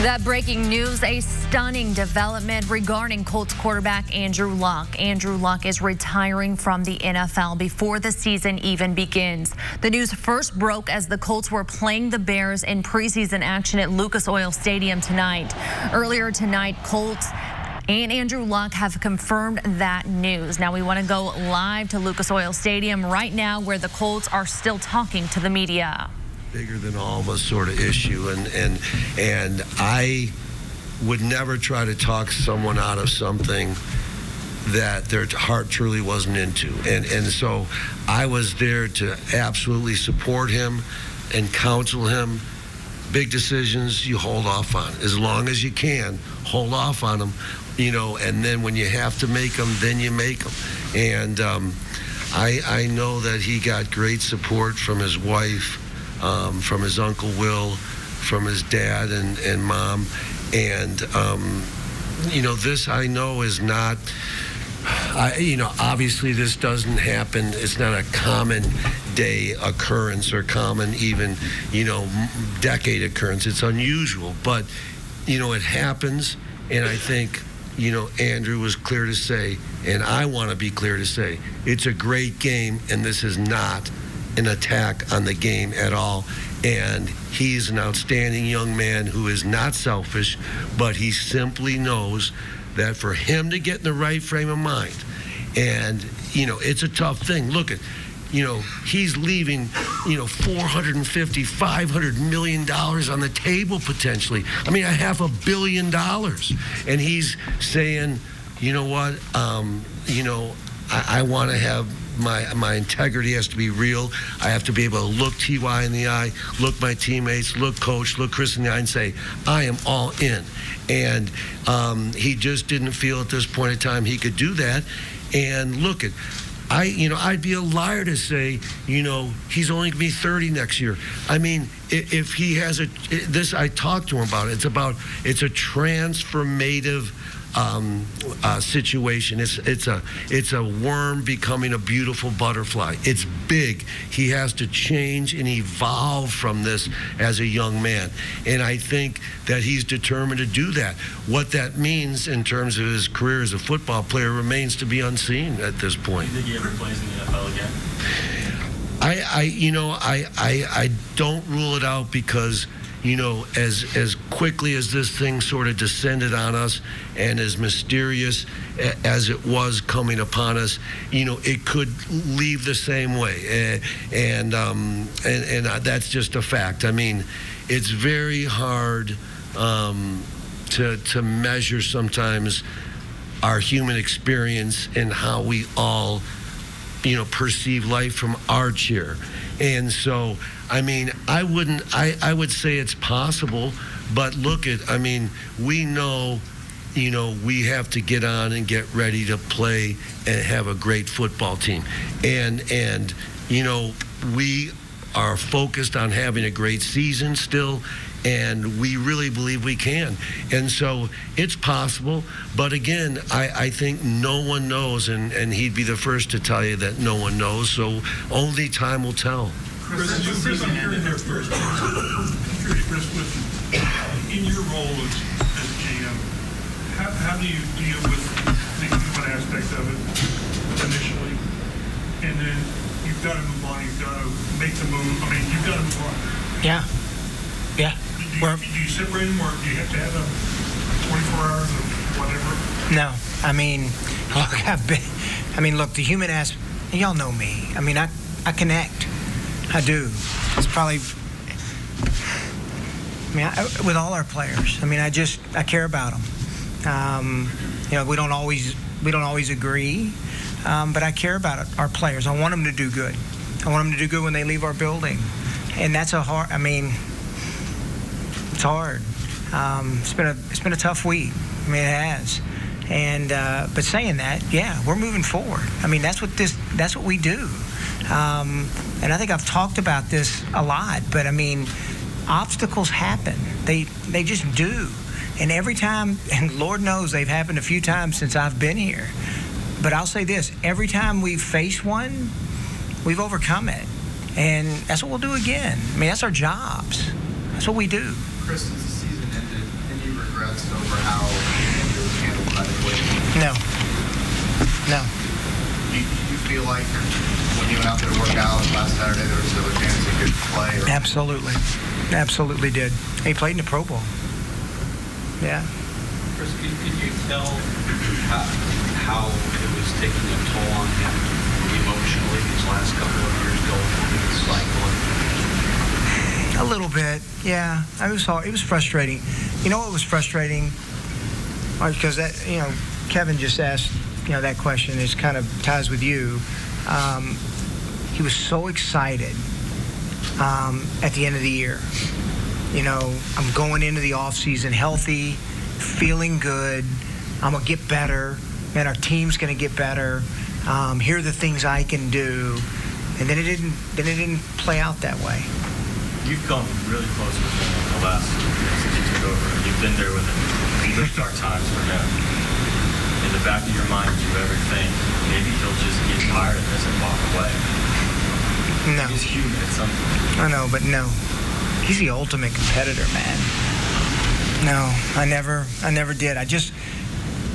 That breaking news, a stunning development regarding Colts quarterback Andrew Luck. Andrew Luck is retiring from the NFL before the season even begins. The news first broke as the Colts were playing the Bears in preseason action at Lucas Oil Stadium tonight. Earlier tonight, Colts and Andrew Luck have confirmed that news. Now we want to go live to Lucas Oil Stadium right now, where the Colts are still talking to the media. Bigger than all of us sort of issue, and I would never try to talk someone out of something that their heart truly wasn't into, and so I was there to absolutely support him and counsel him. Big decisions you hold off on as long as you can. Hold off on them, and then when you have to make them, then you make them. And I know that he got great support from his wife, from his Uncle Will, from his dad and mom. And, this I know is not, obviously this doesn't happen. It's not a common day occurrence or common even, decade occurrence. It's unusual, but, it happens. And I think, Andrew was clear to say, and I want to be clear to say, it's a great game, and this is not an attack on the game at all. And he's an outstanding young man who is not selfish, but he simply knows that for him to get in the right frame of mind, and it's a tough thing. Look at, he's leaving, $450, $500 million on the table potentially. I mean, $500 million, and he's saying, you know what, I want to have my integrity has to be real. I have to be able to look T.Y. in the eye, look my teammates, look coach, look Chris in the eye, and say, I am all in. And he just didn't feel at this point in time he could do that. And look at, I'd be a liar to say, he's only going to be 30 next year. I mean, if he has this, I talked to him about it. It's a transformative situation. It's a worm becoming a beautiful butterfly. It's big. He has to change and evolve from this as a young man, and I think that he's determined to do that. What that means in terms of his career as a football player remains to be unseen at this point. Do you think he ever plays in the NFL again? I don't rule it out, because as quickly as this thing sort of descended on us and as mysterious as it was coming upon us, it could leave the same way. And that's just a fact. I mean, it's very hard to measure sometimes our human experience and how we all perceive life from our chair. And so, I mean, I would say it's possible, but look at, we know, we have to get on and get ready to play and have a great football team. And we are focused on having a great season still, and we really believe we can. And so it's possible, but again, I think no one knows, and he'd be the first to tell you that no one knows, so only time will tell. Chris, I'm curious in your role as GM, how do you deal with the human aspect of it initially, and then you've got to move on, you've got to make the move, you've got to move on. Yeah. Do you separate them, or do you have to have 24 hours of whatever? No, look, the human aspect, y'all know me. I connect. I do. It's probably, with all our players. I care about them. We don't always agree, but I care about our players. I want them to do good. I want them to do good when they leave our building, and that's it's hard. It's been a tough week. It has. And but saying that, yeah, we're moving forward. That's what we do. And I think I've talked about this a lot, but obstacles happen. They just do. And every time, and Lord knows they've happened a few times since I've been here, but I'll say this, every time we've faced one, we've overcome it. And that's what we'll do again. That's our jobs. That's what we do. Chris, since the season ended, any any regrets over how Andrew was handled medically? No. Do you feel like when you went out there to work out last Saturday, there was still a chance he could play? Or... Absolutely did. He played in the Pro Bowl. Yeah. Chris, could you tell how it was taking a toll on him emotionally these last couple of years going through the cycle? A little bit, yeah. It was frustrating. You know what was frustrating? Because that, Kevin just asked, that question. It kind of ties with you. He was so excited at the end of the year. I'm going into the off season healthy, feeling good. I'm gonna get better, and our team's gonna get better. Here are the things I can do, and then it didn't play out that way. You've come really close with him in the last since you took over. You've been there with him. These dark times for him. In the back of your mind, do you ever think maybe he'll just get tired of this and walk away? No. He's human at some point. I know, but no. He's the ultimate competitor, man. No, I never did. I just,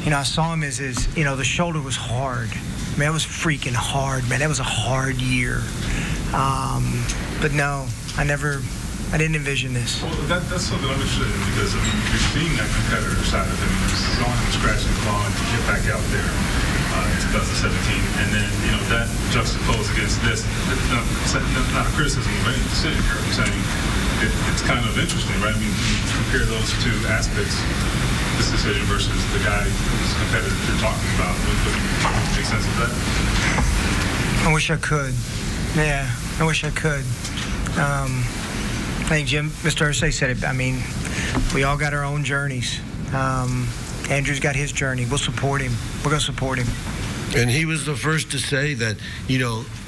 I saw him as the shoulder was hard. Man, it was freaking hard, man. That was a hard year. But no, I didn't envision this. Well, that's something I'm interested in because, you're seeing that competitor side of him. He's going and scratching and clawing to get back out there in 2017. And then, that juxtaposed against this, not a criticism of any decision here. I'm saying it's kind of interesting, right? You compare those two aspects, this decision versus the guy who's competitive you're talking about. Would make sense of that? I wish I could. Yeah, I wish I could. I think Mr. Irsay said it. We all got our own journeys. Andrew's got his journey. We'll support him. We're going to support him. And he was the first to say that,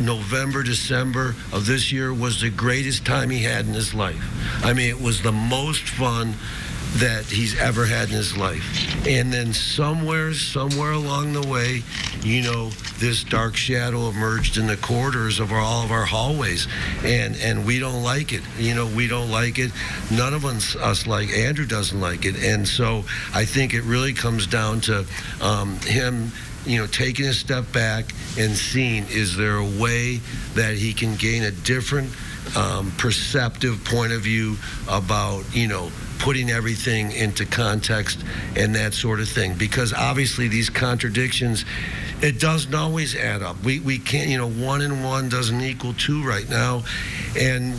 November, December of this year was the greatest time he had in his life. It was the most fun that he's ever had in his life. And then somewhere along the way, this dark shadow emerged in the corridors of all of our hallways. And we don't like it. We don't like it. None of us like Andrew doesn't like it. And so I think it really comes down to him taking a step back and seeing, is there a way that he can gain a different perceptive point of view about, putting everything into context and that sort of thing. Because obviously these contradictions, it doesn't always add up. We can't, 1 and 1 doesn't equal 2 right now. And,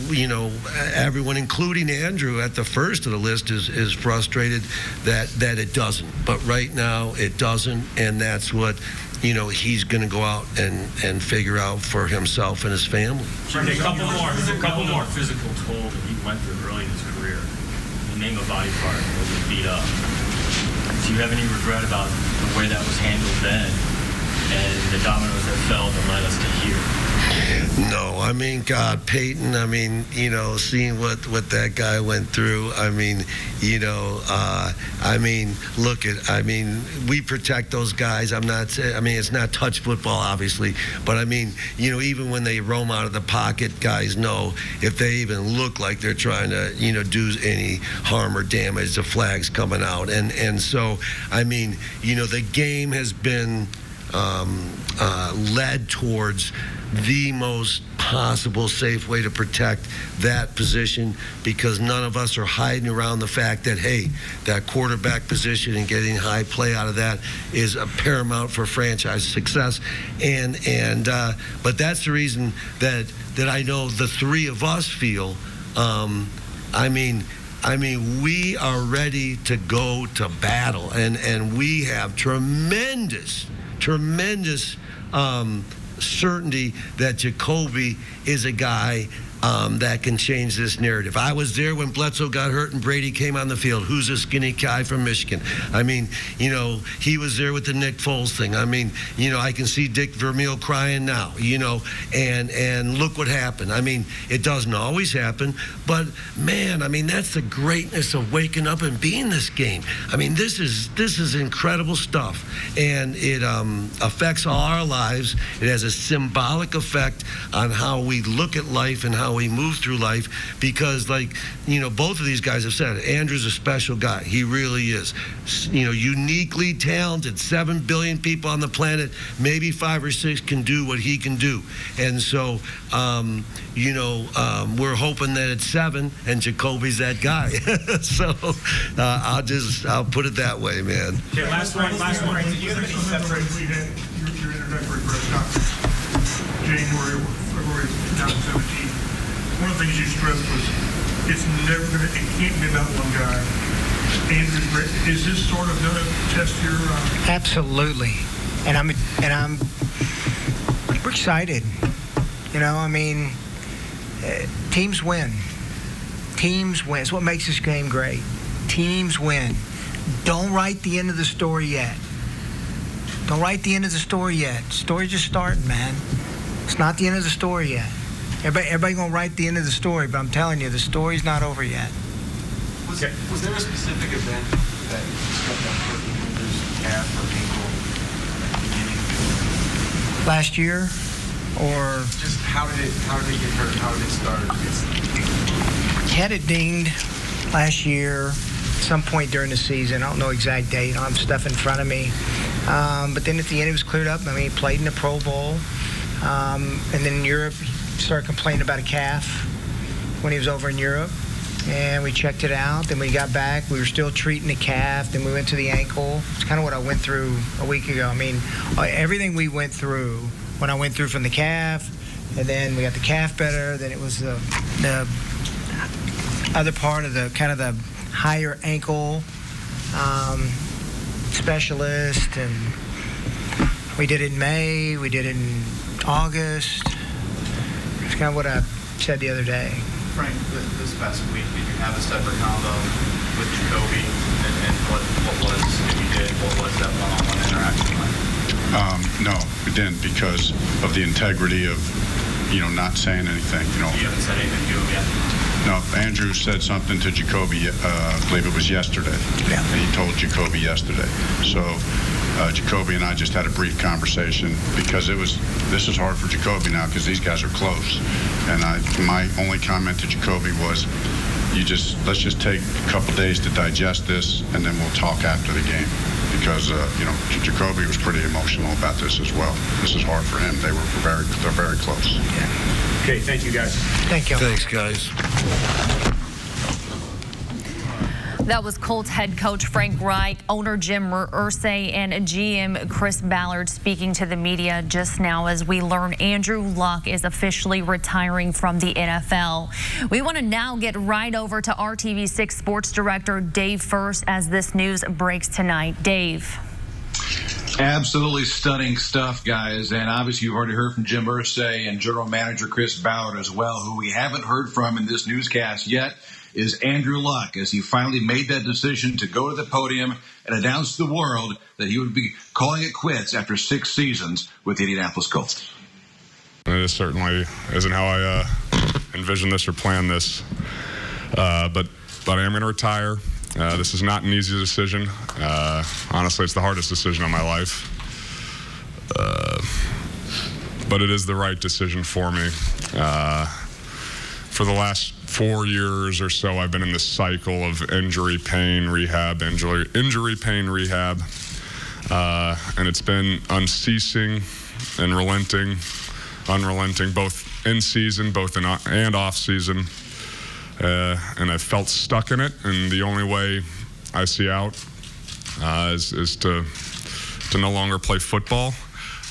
everyone, including Andrew at the first of the list, is frustrated that it doesn't. But right now it doesn't, and that's what, he's going to go out and figure out for himself and his family. There's a couple more physical toll that he went through early in his career. Name a body part that was beat up. Do you have any regret about the way that was handled then and the dominoes that fell that led us to here? No, God, Peyton, seeing what that guy went through, we protect those guys. It's not touch football, obviously, but even when they roam out of the pocket, guys know if they even look like they're trying to, do any harm or damage, the flag's coming out. And so, the game has been led towards the most possible safe way to protect that position, because none of us are hiding around the fact that, hey, that quarterback position and getting high play out of that is a paramount for franchise success. But that's the reason that I know the three of us feel, we are ready to go to battle, and we have tremendous certainty that Jacoby is a guy that can change this narrative. I was there when Bledsoe got hurt and Brady came on the field. Who's a skinny guy from Michigan? He was there with the Nick Foles thing. I can see Dick Vermeil crying now, and look what happened. It doesn't always happen, but man, that's the greatness of waking up and being this game. This is incredible stuff, and it affects all our lives. It has a symbolic effect on how we look at life and how how we move through life, because, like, both of these guys have said it. Andrew's a special guy. He really is. Uniquely talented. 7 billion people on the planet, maybe 5 or 6 can do what he can do. And so, we're hoping that it's 7 and Jacoby's that guy. So I'll put it that way, man. Okay, last one. You have any separate? We had your introductory press conference, January, February 2017. One of the things you stressed was it can't be about one guy. Andrew's great. Is this sort of going to test your? Absolutely, and we're excited. Teams win. Teams win. It's what makes this game great. Teams win. Don't write the end of the story yet. Don't write the end of the story yet. Story's just starting, man. It's not the end of the story yet. Everybody gonna write the end of the story, but I'm telling you, the story's not over yet. Was there a specific event that stepped up for Andrew's calf or ankle at the beginning? Last year, or just how did it get hurt? How did it start? he had it dinged last year, some point during the season. I don't know exact date. I don't have stuff in front of me. But then at the end, it was cleared up. He played in the Pro Bowl. And then in Europe, he started complaining about a calf when he was over in Europe. And we checked it out. Then we got back. We were still treating the calf. Then we went to the ankle. It's kind of what I went through a week ago. Everything we went through, when I went through from the calf, and then we got the calf better. Then it was the other part of the kind of the higher ankle specialist, and we did it in May, we did it in August. It's kind of what I said the other day. Frank, this past week, did you have a separate combo with Jacoby, and what was, if you did, what was that one-on-one interaction like? No, we didn't, because of the integrity of, not saying anything. You haven't said anything to him yet? No, Andrew said something to Jacoby, I believe it was yesterday. Yeah. And he told Jacoby yesterday. So Jacoby and I just had a brief conversation, because this is hard for Jacoby now, because these guys are close. And my only comment to Jacoby was, let's just take a couple days to digest this, and then we'll talk after the game. Because Jacoby was pretty emotional about this as well. This is hard for him. They're very close. Yeah. Okay, thank you guys. Thank you. Thanks, guys. That was Colts head coach Frank Reich, owner Jim Irsay, and GM Chris Ballard speaking to the media just now as we learn Andrew Luck is officially retiring from the NFL. We want to now get right over to RTV6 sports director Dave First as this news breaks tonight. Dave. Absolutely stunning stuff, guys. And obviously you've already heard from Jim Irsay and general manager Chris Ballard as well. Who we haven't heard from in this newscast yet is Andrew Luck, as he finally made that decision to go to the podium and announce to the world that he would be calling it quits after 6 seasons with the Indianapolis Colts. It certainly isn't how I envisioned this or planned this, but I am going to retire. This is not an easy decision. Honestly, it's the hardest decision of my life, but it is the right decision for me. For the last 4 years or so, I've been in this cycle of injury, pain, rehab, injury, pain, rehab, and it's been unceasing and unrelenting, both in season, and off season, and I've felt stuck in it. And the only way I see out is to no longer play football.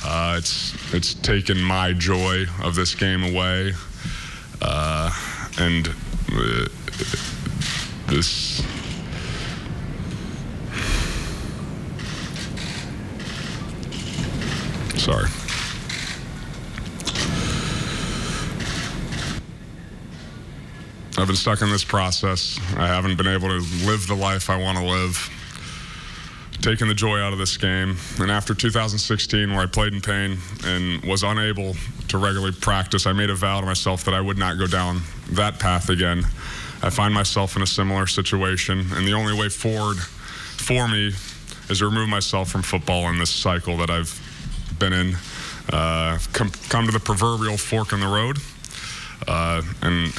It's taken my joy of this game away. And this sorry. I've been stuck in this process. I haven't been able to live the life I want to live. Taking the joy out of this game. And after 2016, where I played in pain and was unable to regularly practice, I made a vow to myself that I would not go down that path again. I find myself in a similar situation, and the only way forward for me is to remove myself from football in this cycle that I've been in. Come to the proverbial fork in the road. And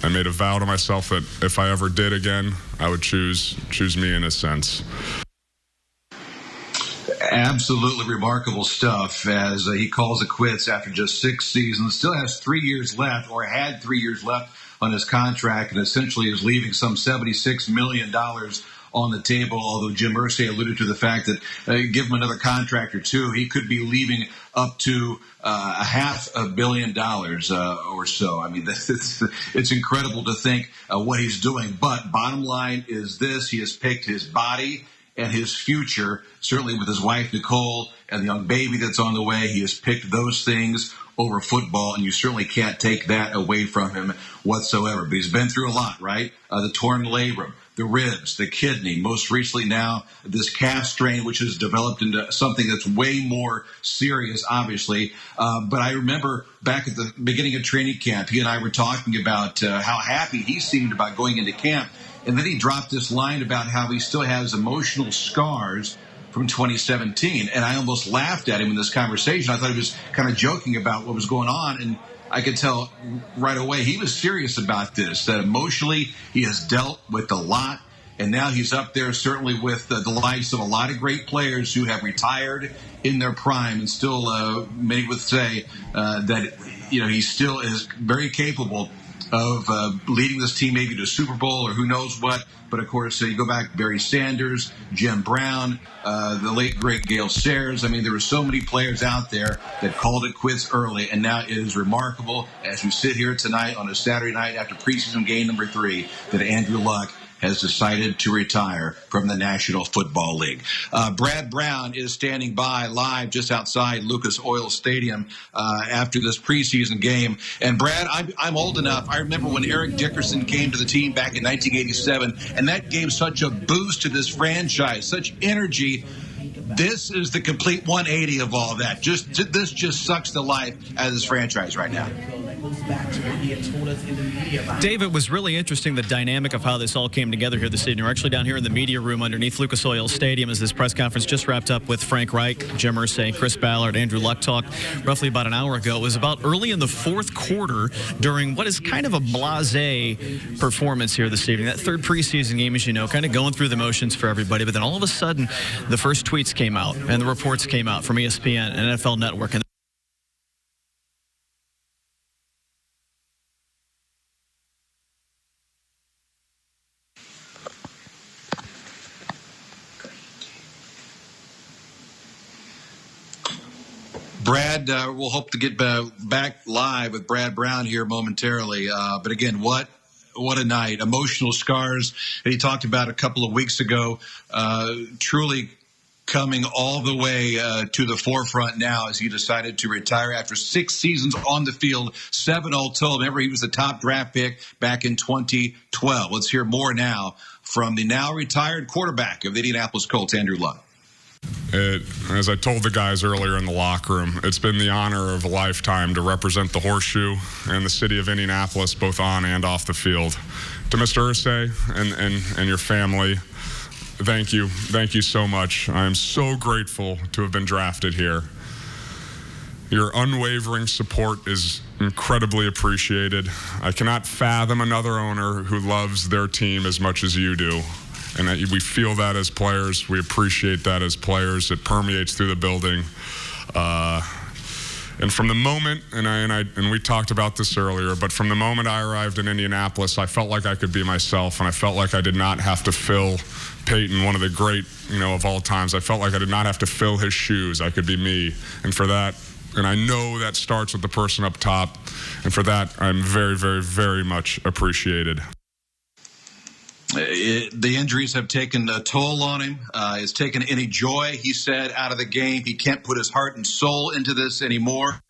I made a vow to myself that if I ever did again, I would choose me in a sense. Absolutely remarkable stuff as he calls it quits after just 6 seasons. Still has 3 years left, or had 3 years left on his contract, and essentially is leaving some $76 million on the table, although Jim Irsay alluded to the fact that give him another contract or two, he could be leaving up to $500 million or so. I mean, it's incredible to think what he's doing. But bottom line is this: he has picked his body and his future, certainly with his wife, Nicole, and the young baby that's on the way. He has picked those things over football, and you certainly can't take that away from him whatsoever. But he's been through a lot, right? The torn labrum, the ribs, the kidney, most recently now this calf strain, which has developed into something that's way more serious, obviously. But I remember back at the beginning of training camp, he and I were talking about how happy he seemed about going into camp. And then he dropped this line about how he still has emotional scars from 2017. And I almost laughed at him in this conversation. I thought he was kind of joking about what was going on. And I could tell right away he was serious about this, that emotionally he has dealt with a lot. And now he's up there certainly with the likes of a lot of great players who have retired in their prime. And still, many would say that, he still is very capable of leading this team maybe to a Super Bowl or who knows what. But, of course, you go back, Barry Sanders, Jim Brown, the late, great Gale Sayers. I mean, there were so many players out there that called it quits early, and now it is remarkable as we sit here tonight on a Saturday night after preseason game number 3 that Andrew Luck has decided to retire from the National Football League. Brad Brown is standing by live just outside Lucas Oil Stadium after this preseason game. And Brad, I'm old enough. I remember when Eric Dickerson came to the team back in 1987, and that gave such a boost to this franchise, such energy. This is the complete 180 of all that. This just sucks the life out of this franchise right now. Dave, it was really interesting, the dynamic of how this all came together here this evening. We're actually down here in the media room underneath Lucas Oil Stadium as this press conference just wrapped up with Frank Reich, Jim Irsay, Chris Ballard, Andrew Luck talked roughly about an hour ago. It was about early in the fourth quarter during what is kind of a blasé performance here this evening. That third preseason game, as you know, kind of going through the motions for everybody. But then all of a sudden, the first tweets came out and the reports came out from ESPN and NFL Network. And Brad, we'll hope to get back live with Brad Brown here momentarily. But again, what a night. Emotional scars that he talked about a couple of weeks ago, truly coming all the way to the forefront now as he decided to retire after 6 seasons on the field, 7 all told. Remember, he was the top draft pick back in 2012. Let's hear more now from the now retired quarterback of the Indianapolis Colts, Andrew Luck. As I told the guys earlier in the locker room, it's been the honor of a lifetime to represent the Horseshoe and the city of Indianapolis, both on and off the field. To Mr. Irsay and your family, thank you. Thank you so much. I am so grateful to have been drafted here. Your unwavering support is incredibly appreciated. I cannot fathom another owner who loves their team as much as you do. And we feel that as players. We appreciate that as players. It permeates through the building. And from the moment, and we talked about this earlier, but from the moment I arrived in Indianapolis, I felt like I could be myself, and I felt like I did not have to fill Peyton, one of the great, of all times. I felt like I did not have to fill his shoes. I could be me. And for that, and I know that starts with the person up top, and for that, I'm very, very, very much appreciated. The injuries have taken a toll on him. It's taken any joy, he said, out of the game. He can't put his heart and soul into this anymore.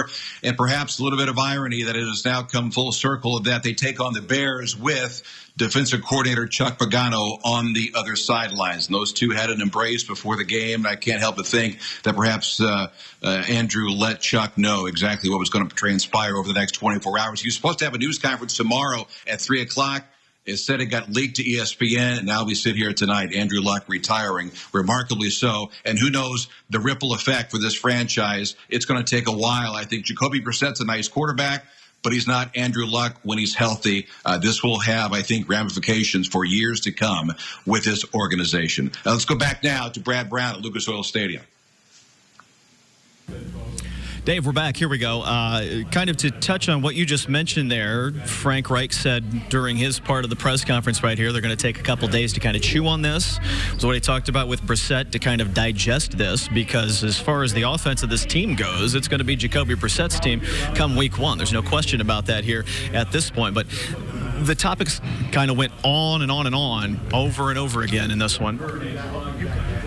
And perhaps a little bit of irony that it has now come full circle that they take on the Bears with defensive coordinator Chuck Pagano on the other sidelines. And those two had an embrace before the game. And I can't help but think that perhaps Andrew let Chuck know exactly what was going to transpire over the next 24 hours. He was supposed to have a news conference tomorrow at 3 o'clock. Instead, it got leaked to ESPN, and now we sit here tonight, Andrew Luck retiring, remarkably so. And who knows the ripple effect for this franchise. It's going to take a while. I think Jacoby Brissett's a nice quarterback, but he's not Andrew Luck when he's healthy. This will have, I think, ramifications for years to come with this organization. Let's go back now to Brad Brown at Lucas Oil Stadium. Dave, we're back. Here we go. Kind of to touch on what you just mentioned there, Frank Reich said during his part of the press conference right here, they're going to take a couple days to kind of chew on this. So what he talked about with Brissett to kind of digest this, because as far as the offense of this team goes, it's going to be Jacoby Brissett's team come week one. There's no question about that here at this point. But the topics kind of went on and on and on over and over again in this one.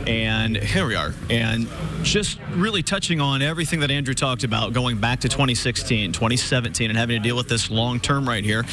And here we are. And just really touching on everything that Andrew talked about going back to 2016, 2017, and having to deal with this long term right here.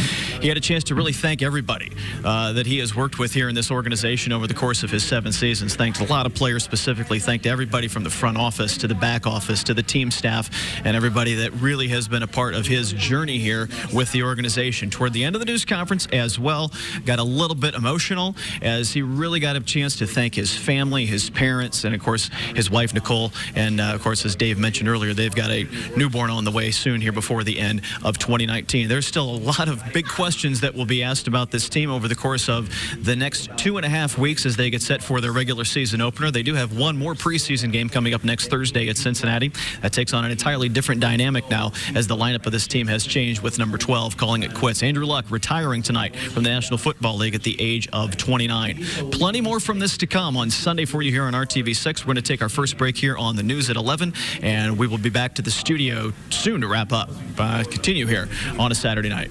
He had a chance to really thank everybody that he has worked with here in this organization over the course of his 7 seasons. Thanked a lot of players specifically. Thanked everybody from the front office to the back office to the team staff and everybody that really has been a part of his journey here with the organization. Toward the end of the news conference as well, got a little bit emotional as he really got a chance to thank his family, his parents, and of course his wife Nicole. And of course, as Dave mentioned earlier, they've got a newborn on the way soon here before the end of 2019. There's still a lot of big questions that will be asked about this team over the course of the next 2.5 weeks as they get set for their regular season opener. They do have one more preseason game coming up next Thursday at Cincinnati. That takes on an entirely different dynamic now as the lineup of this team has changed with number 12 calling it quits. Andrew Luck retiring tonight from the National Football League at the age of 29. Plenty more from this to come on Sunday for you here on RTV6. We're going to take our first break here on the news at 11, and we will be back to the studio soon to wrap up. Continue here on a Saturday night.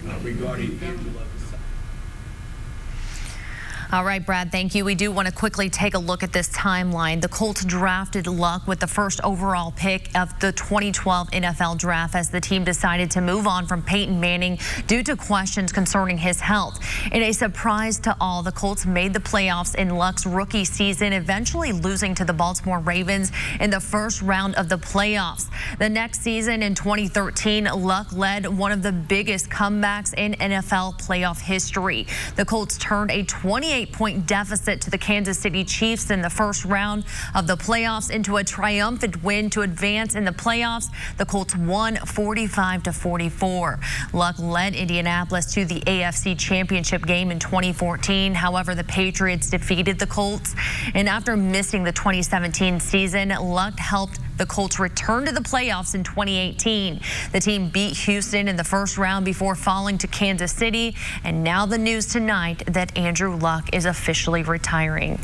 All right, Brad, thank you. We do want to quickly take a look at this timeline. The Colts drafted Luck with the first overall pick of the 2012 NFL Draft as the team decided to move on from Peyton Manning due to questions concerning his health. In a surprise to all, the Colts made the playoffs in Luck's rookie season, eventually losing to the Baltimore Ravens in the first round of the playoffs. The next season in 2013, Luck led one of the biggest comebacks in NFL playoff history. The Colts turned a 28-point deficit to the Kansas City Chiefs in the first round of the playoffs into a triumphant win to advance in the playoffs. The Colts won 45-44. Luck led Indianapolis to the AFC Championship game in 2014. However, the Patriots defeated the Colts. And after missing the 2017 season, Luck helped the Colts return to the playoffs in 2018. The team beat Houston in the first round before falling to Kansas City. And now the news tonight that Andrew Luck is officially retiring.